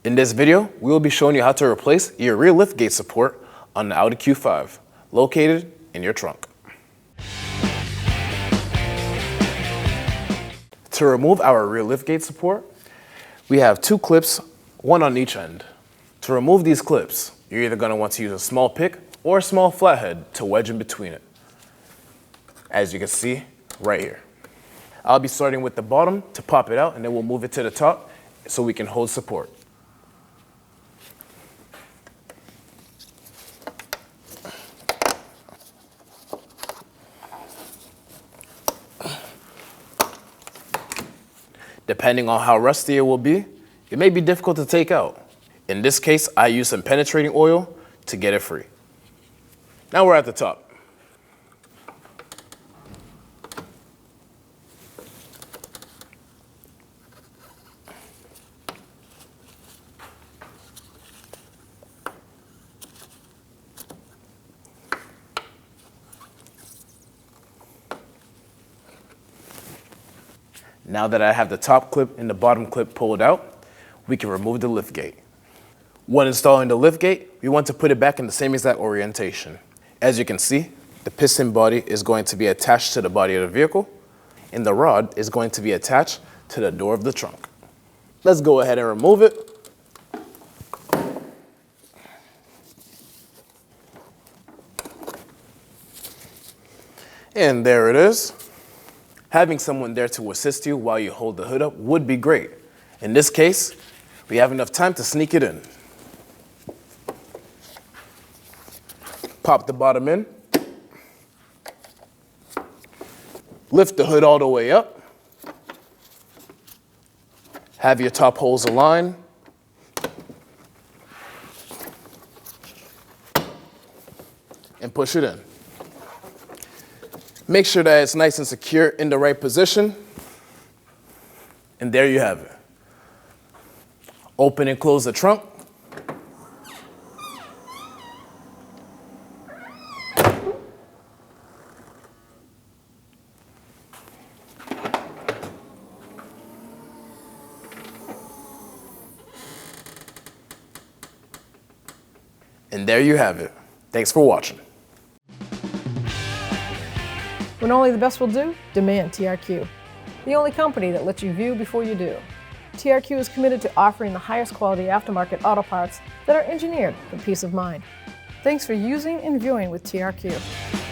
In this video, we will be showing you how to replace your rear liftgate support on the Audi Q5, located in your trunk. To remove our rear liftgate support, we have two clips, one on each end. To remove these clips, you're either going to want to use a small pick or a small flathead to wedge in between it, as you can see right here. I'll be starting with the bottom to pop it out, and then we'll move it to the top so we can hold support. Depending on how rusty it will be, it may be difficult to take out. In this case, I use some penetrating oil to get it free. Now we're at the top. Now that I have the top clip and the bottom clip pulled out, we can remove the liftgate. When installing the liftgate, we want to put it back in the same exact orientation. As you can see, the piston body is going to be attached to the body of the vehicle, and the rod is going to be attached to the door of the trunk. Let's go ahead and remove it. And there it is. Having someone there to assist you while you hold the hood up would be great. In this case, we have enough time to sneak it in. Pop the bottom in. Lift the hood all the way up. Have your top holes aligned. And push it in. Make sure that it's nice and secure in the right position. And there you have it. Open and close the trunk. And there you have it. Thanks for watching. When only the best will do, demand TRQ. The only company that lets you view before you do. TRQ is committed to offering the highest quality aftermarket auto parts that are engineered for peace of mind. Thanks for using and viewing with TRQ.